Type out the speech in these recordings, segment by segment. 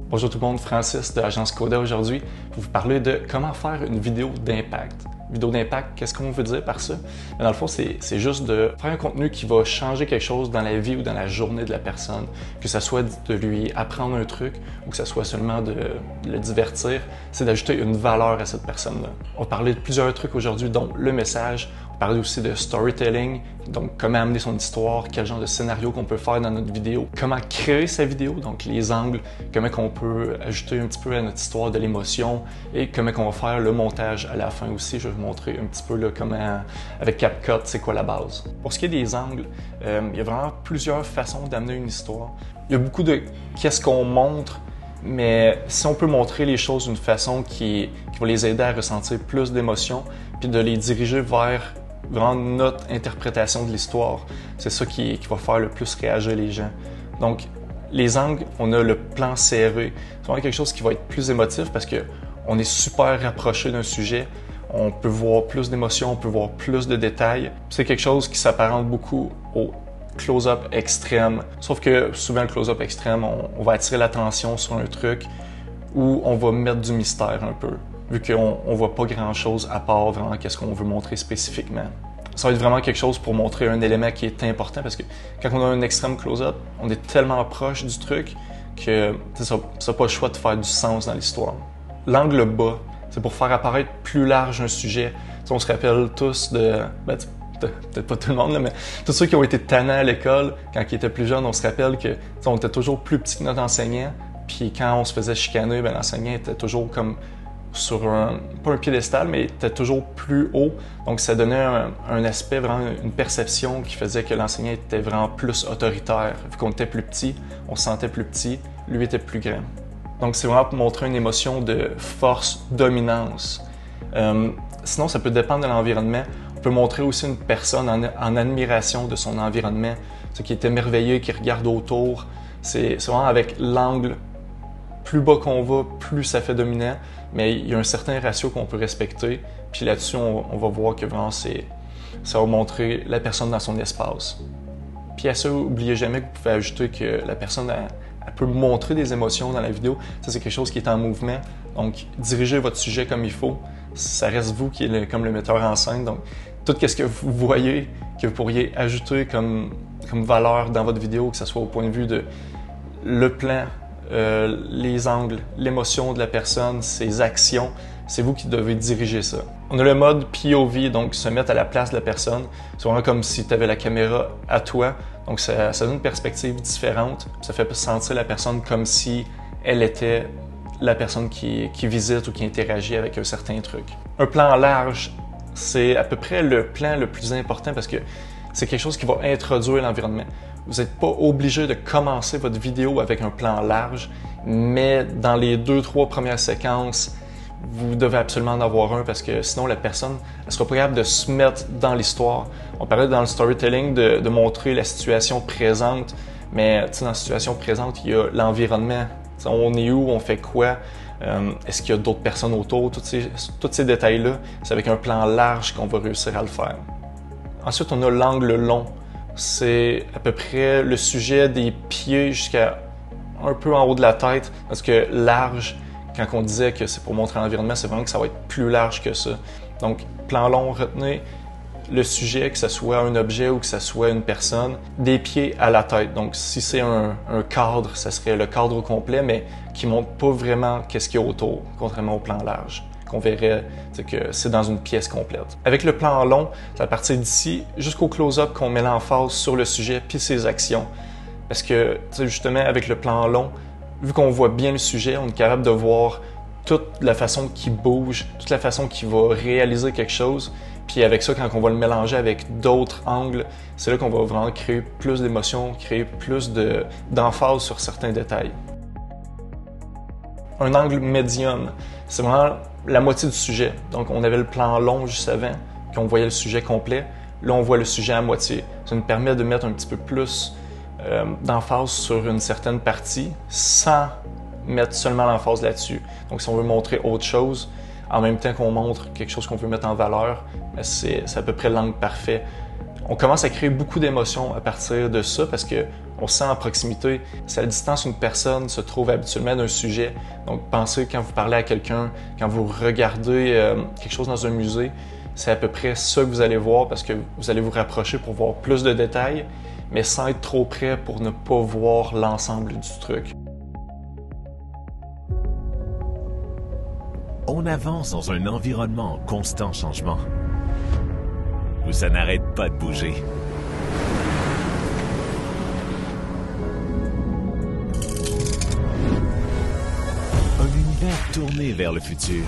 Bonjour tout le monde, Francis de l'agence Coda aujourd'hui pour vous parler de comment faire une vidéo d'impact. Vidéo d'impact, qu'est-ce qu'on veut dire par ça? Mais dans le fond, c'est juste de faire un contenu qui va changer quelque chose dans la vie ou dans la journée de la personne, que ce soit de lui apprendre un truc ou que ce soit seulement de le divertir, c'est d'ajouter une valeur à cette personne-là. On va parler de plusieurs trucs aujourd'hui, dont le message, on va parler aussi de storytelling, donc comment amener son histoire, quel genre de scénario qu'on peut faire dans notre vidéo, comment créer sa vidéo, donc les angles, comment qu'on peut ajouter un petit peu à notre histoire de l'émotion et comment qu'on va faire le montage à la fin aussi. Je vais vous montrer un petit peu là, comment, avec CapCut, c'est quoi la base. Pour ce qui est des angles, il y a vraiment plusieurs façons d'amener une histoire. Il y a beaucoup de qu'est-ce qu'on montre, mais si on peut montrer les choses d'une façon qui va les aider à ressentir plus d'émotions, puis de les diriger vers vraiment notre interprétation de l'histoire, c'est ça qui va faire le plus réagir les gens. Donc, les angles, on a le plan serré. C'est vraiment quelque chose qui va être plus émotif parce qu'on est super rapproché d'un sujet. On peut voir plus d'émotions, on peut voir plus de détails. C'est quelque chose qui s'apparente beaucoup au close-up extrême. Sauf que souvent, le close-up extrême, on va attirer l'attention sur un truc où on va mettre du mystère un peu, vu qu'on ne voit pas grand-chose à part vraiment qu'est-ce qu'on veut montrer spécifiquement. Ça va être vraiment quelque chose pour montrer un élément qui est important parce que quand on a un extrême close-up, on est tellement proche du truc que ça n'a pas le choix de faire du sens dans l'histoire. L'angle bas, c'est pour faire apparaître plus large un sujet. T'sais, on se rappelle tous de... peut-être pas tout le monde, là, mais tous ceux qui ont été tannants à l'école, quand ils étaient plus jeunes, on se rappelle que on était toujours plus petit que notre enseignant, puis quand on se faisait chicaner, l'enseignant était toujours comme sur pas un piédestal, mais était toujours plus haut. Donc, ça donnait un aspect, vraiment une perception qui faisait que l'enseignant était vraiment plus autoritaire. Vu qu'on était plus petit, on se sentait plus petit, lui était plus grand. Donc, c'est vraiment pour montrer une émotion de force, dominance. Sinon, ça peut dépendre de l'environnement. On peut montrer aussi une personne en admiration de son environnement, ce qui est émerveillé, qui regarde autour. C'est vraiment avec l'angle. Plus bas qu'on va, plus ça fait dominant, mais il y a un certain ratio qu'on peut respecter. Puis là-dessus, on va voir que vraiment ça va montrer la personne dans son espace. Puis à ça, n'oubliez jamais que vous pouvez ajouter que la personne elle peut montrer des émotions dans la vidéo. Ça, c'est quelque chose qui est en mouvement. Donc, dirigez votre sujet comme il faut. Ça reste vous qui est comme le metteur en scène. Donc, tout ce que vous voyez, que vous pourriez ajouter comme valeur dans votre vidéo, que ce soit au point de vue de le plan, les angles, l'émotion de la personne, ses actions, c'est vous qui devez diriger ça. On a le mode POV, donc se mettre à la place de la personne. C'est vraiment comme si tu avais la caméra à toi. Donc ça donne une perspective différente. Ça fait sentir la personne comme si elle était la personne qui visite ou qui interagit avec un certain truc. Un plan large, c'est à peu près le plan le plus important parce que c'est quelque chose qui va introduire l'environnement. Vous n'êtes pas obligé de commencer votre vidéo avec un plan large, mais dans les 2-3 premières séquences, vous devez absolument en avoir un parce que sinon la personne ne sera pas capable de se mettre dans l'histoire. On parlait dans le storytelling de montrer la situation présente, mais dans la situation présente, il y a l'environnement. On est où, on fait quoi, est-ce qu'il y a d'autres personnes autour, tous ces détails-là, c'est avec un plan large qu'on va réussir à le faire. Ensuite, on a l'angle long. C'est à peu près le sujet des pieds jusqu'à un peu en haut de la tête, parce que large, quand on disait que c'est pour montrer l'environnement, c'est vraiment que ça va être plus large que ça. Donc, plan long, retenez le sujet, que ce soit un objet ou que ce soit une personne, des pieds à la tête. Donc, si c'est un cadre, ça serait le cadre au complet, mais qui ne montre pas vraiment qu'est-ce qu'il y a autour, contrairement au plan large, qu'on verrait que c'est dans une pièce complète. Avec le plan long, c'est à partir d'ici jusqu'au close-up qu'on met l'emphase sur le sujet puis ses actions. Parce que, justement, avec le plan long, vu qu'on voit bien le sujet, on est capable de voir toute la façon qu'il bouge, toute la façon qu'il va réaliser quelque chose. Puis avec ça, quand on va le mélanger avec d'autres angles, c'est là qu'on va vraiment créer plus d'émotions, créer plus d'emphase sur certains détails. Un angle médium, c'est vraiment la moitié du sujet. Donc, on avait le plan long juste avant, puis on voyait le sujet complet. Là, on voit le sujet à moitié. Ça nous permet de mettre un petit peu plus d'emphase sur une certaine partie sans mettre seulement l'emphase là-dessus. Donc, si on veut montrer autre chose, en même temps qu'on montre quelque chose qu'on veut mettre en valeur, c'est à peu près l'angle parfait. On commence à créer beaucoup d'émotions à partir de ça parce que on se sent en proximité. C'est à la distance où une personne se trouve habituellement d'un sujet. Donc, pensez quand vous parlez à quelqu'un, quand vous regardez quelque chose dans un musée, c'est à peu près ça que vous allez voir parce que vous allez vous rapprocher pour voir plus de détails, mais sans être trop près pour ne pas voir l'ensemble du truc. On avance dans un environnement en constant changement, où ça n'arrête pas de bouger. Un univers tourné vers le futur.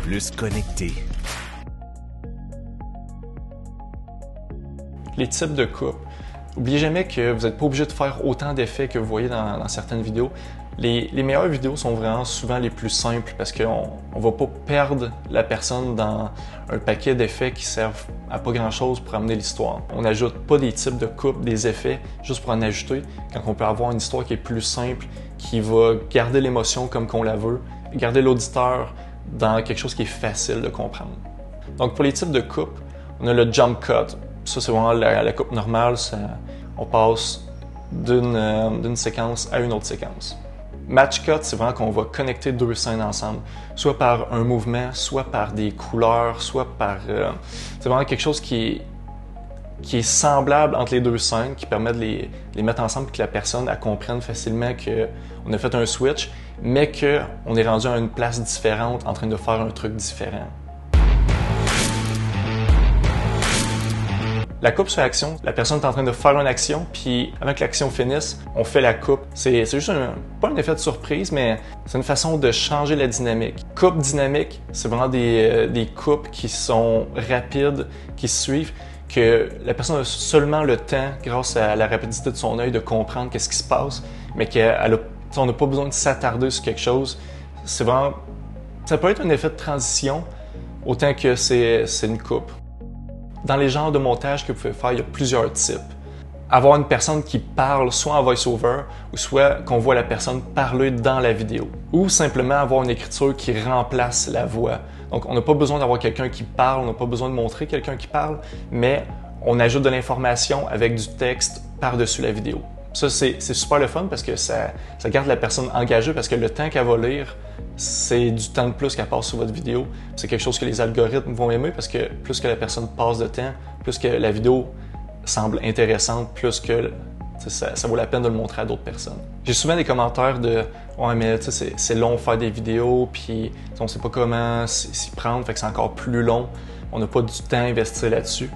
Plus connecté. Les types de coupes. N'oubliez jamais que vous n'êtes pas obligé de faire autant d'effets que vous voyez dans certaines vidéos. Les meilleures vidéos sont vraiment souvent les plus simples parce qu'on ne va pas perdre la personne dans un paquet d'effets qui servent à pas grand-chose pour amener l'histoire. On n'ajoute pas des types de coupes, des effets, juste pour en ajouter, quand on peut avoir une histoire qui est plus simple, qui va garder l'émotion comme qu'on la veut, garder l'auditeur dans quelque chose qui est facile de comprendre. Donc pour les types de coupes, on a le jump cut. Ça, c'est vraiment la coupe normale. On passe d'une séquence à une autre séquence. Match cut, c'est vraiment qu'on va connecter deux scènes ensemble, soit par un mouvement, soit par des couleurs, soit par... c'est vraiment quelque chose qui est semblable entre les deux scènes, qui permet de les mettre ensemble et que la personne elle comprenne facilement qu'on a fait un switch, mais qu'on est rendu à une place différente en train de faire un truc différent. La coupe sur action, la personne est en train de faire une action, puis avant que l'action finisse, on fait la coupe. C'est juste pas un effet de surprise, mais c'est une façon de changer la dynamique. Coupe dynamique, c'est vraiment des coupes qui sont rapides, qui se suivent, que la personne a seulement le temps, grâce à la rapidité de son œil, de comprendre qu'est-ce qui se passe, mais on n'a pas besoin de s'attarder sur quelque chose. C'est vraiment... Ça peut être un effet de transition, autant que c'est une coupe. Dans les genres de montage que vous pouvez faire, il y a plusieurs types. Avoir une personne qui parle soit en voice-over, ou soit qu'on voit la personne parler dans la vidéo. Ou simplement avoir une écriture qui remplace la voix. Donc on n'a pas besoin d'avoir quelqu'un qui parle, on n'a pas besoin de montrer quelqu'un qui parle, mais on ajoute de l'information avec du texte par-dessus la vidéo. Ça, c'est super le fun parce que ça garde la personne engagée parce que le temps qu'elle va lire, c'est du temps de plus qu'elle passe sur votre vidéo. C'est quelque chose que les algorithmes vont aimer parce que plus que la personne passe de temps, plus que la vidéo semble intéressante, plus que ça vaut la peine de le montrer à d'autres personnes. J'ai souvent des commentaires de « Ouais, mais c'est long de faire des vidéos, puis on sait pas comment s'y prendre, fait que c'est encore plus long. On n'a pas du temps à investir là-dessus. »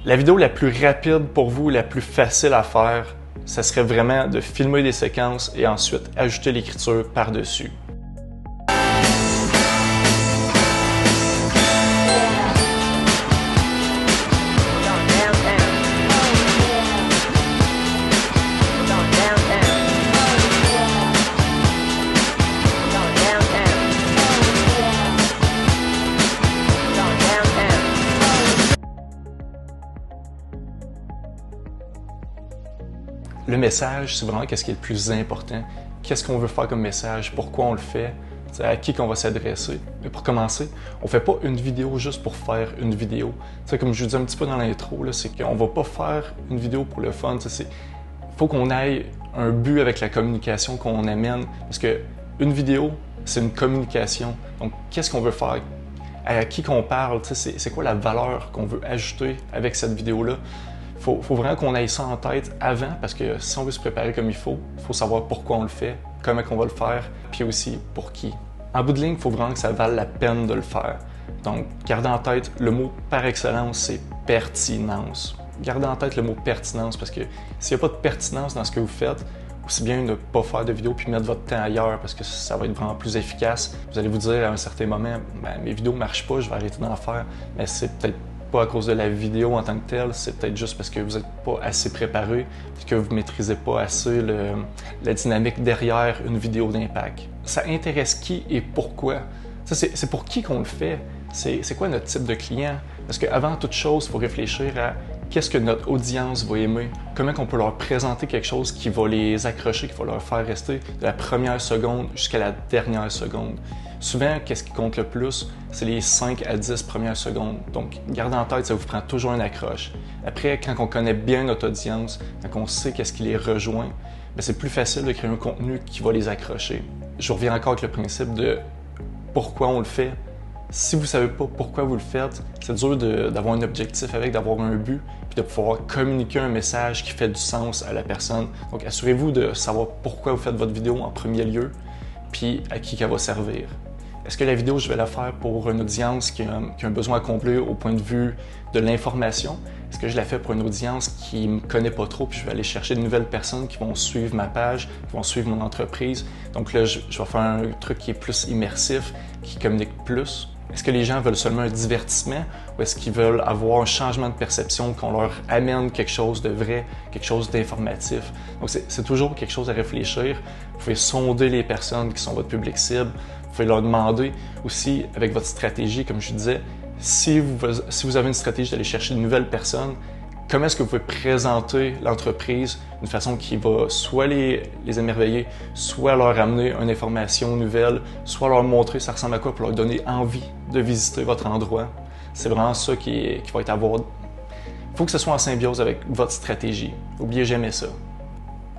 La vidéo la plus rapide pour vous, la plus facile à faire, ça serait vraiment de filmer des séquences et ensuite ajouter l'écriture par-dessus. Le message, c'est vraiment qu'est-ce qui est le plus important. Qu'est-ce qu'on veut faire comme message? Pourquoi on le fait? À qui qu'on va s'adresser? Mais pour commencer, on fait pas une vidéo juste pour faire une vidéo. Comme je vous disais un petit peu dans l'intro, c'est qu'on va pas faire une vidéo pour le fun. Il faut qu'on ait un but avec la communication qu'on amène. Parce que une vidéo, c'est une communication. Donc, qu'est-ce qu'on veut faire? À qui qu'on parle? C'est quoi la valeur qu'on veut ajouter avec cette vidéo-là? Faut vraiment qu'on ait ça en tête avant, parce que si on veut se préparer comme il faut savoir pourquoi on le fait, comment on va le faire, puis aussi pour qui. En bout de ligne, il faut vraiment que ça vale la peine de le faire. Donc, gardez en tête, le mot par excellence, c'est pertinence. Gardez en tête le mot pertinence, parce que s'il n'y a pas de pertinence dans ce que vous faites, aussi bien ne pas faire de vidéo puis mettre votre temps ailleurs, parce que ça va être vraiment plus efficace. Vous allez vous dire à un certain moment, mes vidéos ne marchent pas, je vais arrêter d'en faire, mais c'est peut-être pas à cause de la vidéo en tant que telle, c'est peut-être juste parce que vous n'êtes pas assez préparé, que vous ne maîtrisez pas assez la dynamique derrière une vidéo d'impact. Ça intéresse qui et pourquoi? C'est pour qui qu'on le fait? C'est quoi notre type de client? Parce qu'avant toute chose, il faut réfléchir à qu'est-ce que notre audience va aimer, comment on peut leur présenter quelque chose qui va les accrocher, qui va leur faire rester de la première seconde jusqu'à la dernière seconde. Souvent, qu'est-ce qui compte le plus? C'est les 5 à 10 premières secondes. Donc, gardez en tête, ça vous prend toujours une accroche. Après, quand on connaît bien notre audience, quand on sait qu'est-ce qui les rejoint, c'est plus facile de créer un contenu qui va les accrocher. Je reviens encore avec le principe de pourquoi on le fait. Si vous ne savez pas pourquoi vous le faites, c'est dur d'avoir un objectif avec, d'avoir un but, puis de pouvoir communiquer un message qui fait du sens à la personne. Donc, assurez-vous de savoir pourquoi vous faites votre vidéo en premier lieu, puis à qui elle va servir. Est-ce que la vidéo, je vais la faire pour une audience qui a un besoin à combler au point de vue de l'information? Est-ce que je la fais pour une audience qui ne me connaît pas trop, puis je vais aller chercher de nouvelles personnes qui vont suivre ma page, qui vont suivre mon entreprise? Donc là, je vais faire un truc qui est plus immersif, qui communique plus. Est-ce que les gens veulent seulement un divertissement ou est-ce qu'ils veulent avoir un changement de perception, qu'on leur amène quelque chose de vrai, quelque chose d'informatif? Donc, c'est toujours quelque chose à réfléchir. Vous pouvez sonder les personnes qui sont votre public cible. Vous pouvez leur demander aussi, avec votre stratégie, comme je disais, si vous avez une stratégie d'aller chercher de nouvelles personnes, comment est-ce que vous pouvez présenter l'entreprise d'une façon qui va soit les émerveiller, soit leur amener une information nouvelle, soit leur montrer ça ressemble à quoi pour leur donner envie de visiter votre endroit. C'est vraiment ça qui va être à voir. Il faut que ce soit en symbiose avec votre stratégie. N'oubliez jamais ça.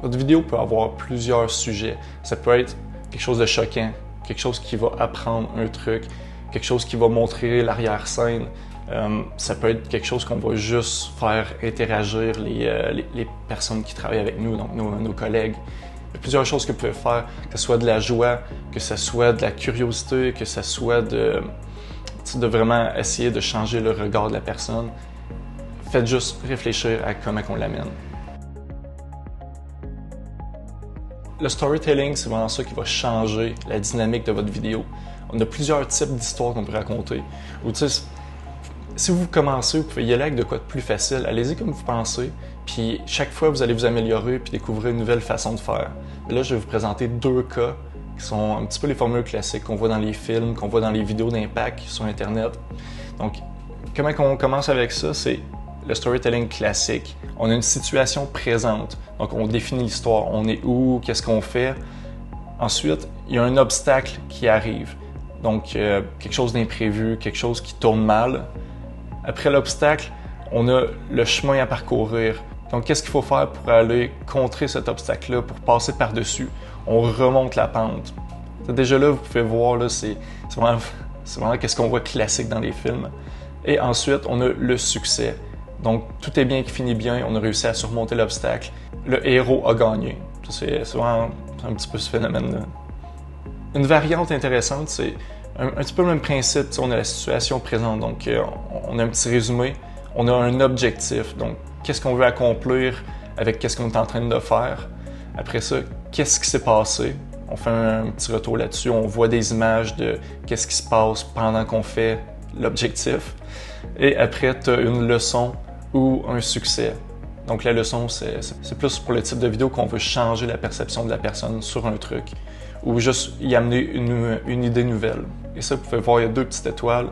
Votre vidéo peut avoir plusieurs sujets. Ça peut être quelque chose de choquant, quelque chose qui va apprendre un truc, quelque chose qui va montrer l'arrière-scène. Ça peut être quelque chose qu'on va juste faire interagir les personnes qui travaillent avec nous, donc nos collègues. Il y a plusieurs choses que vous pouvez faire, que ce soit de la joie, que ce soit de la curiosité, que ce soit de vraiment essayer de changer le regard de la personne. Faites juste réfléchir à comment on l'amène. Le storytelling, c'est vraiment ça qui va changer la dynamique de votre vidéo. On a plusieurs types d'histoires qu'on peut raconter. Ou, si vous commencez, vous pouvez y aller avec de quoi de plus facile. Allez-y comme vous pensez, puis chaque fois, vous allez vous améliorer puis découvrir une nouvelle façon de faire. Mais là, je vais vous présenter 2 cas qui sont un petit peu les formules classiques qu'on voit dans les films, qu'on voit dans les vidéos d'impact sur Internet. Donc, comment on commence avec ça? C'est le storytelling classique. On a une situation présente, donc on définit l'histoire. On est où? Qu'est-ce qu'on fait? Ensuite, il y a un obstacle qui arrive. Donc, quelque chose d'imprévu, quelque chose qui tourne mal. Après l'obstacle, on a le chemin à parcourir. Donc, qu'est-ce qu'il faut faire pour aller contrer cet obstacle-là, pour passer par-dessus? On remonte la pente. Déjà là, vous pouvez voir, là, c'est vraiment qu'est-ce qu'on voit classique dans les films. Et ensuite, on a le succès. Donc, tout est bien qui finit bien. On a réussi à surmonter l'obstacle. Le héros a gagné. C'est vraiment un petit peu ce phénomène-là. Une variante intéressante, c'est un petit peu le même principe. On a la situation présente, donc on a un petit résumé, on a un objectif, donc qu'est-ce qu'on veut accomplir avec qu'est-ce qu'on est en train de faire. Après ça, qu'est-ce qui s'est passé? On fait un petit retour là-dessus, on voit des images de qu'est-ce qui se passe pendant qu'on fait l'objectif. Et après, tu as une leçon ou un succès. Donc la leçon, c'est plus pour le type de vidéo qu'on veut changer la perception de la personne sur un truc ou juste y amener une idée nouvelle. Et ça, vous pouvez voir, il y a 2 petites étoiles.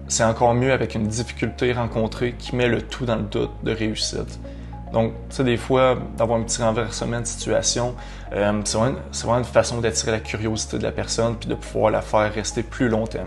C'est encore mieux avec une difficulté rencontrée qui met le tout dans le doute de réussite. Donc, tu sais, des fois, d'avoir un petit renversement de situation, c'est vraiment une façon d'attirer la curiosité de la personne puis de pouvoir la faire rester plus longtemps.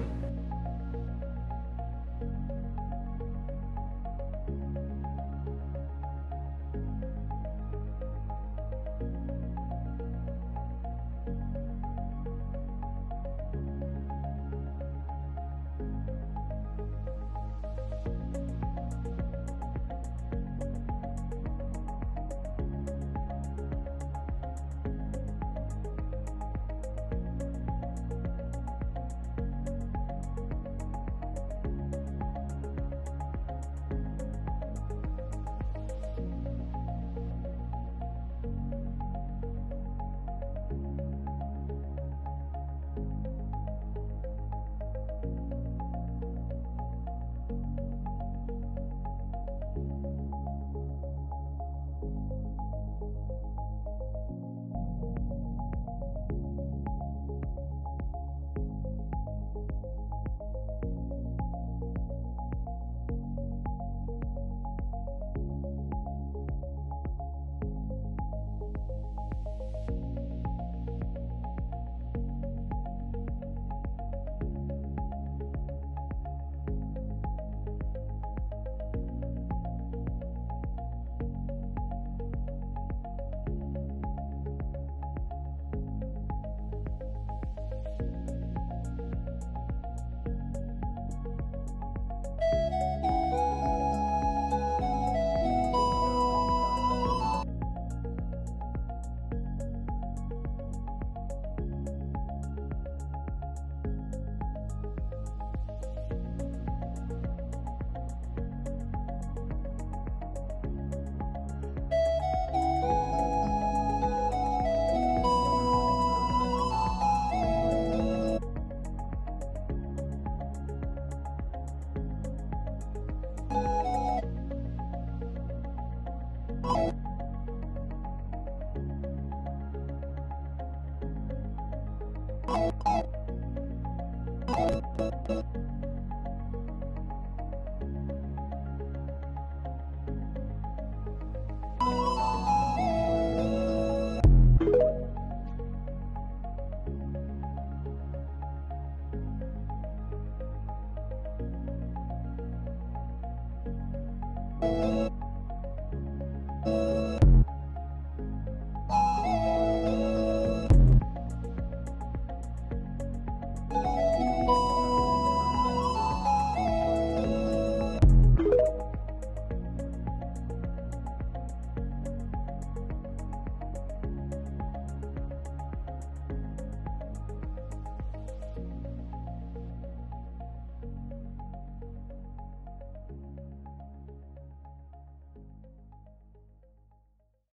Thank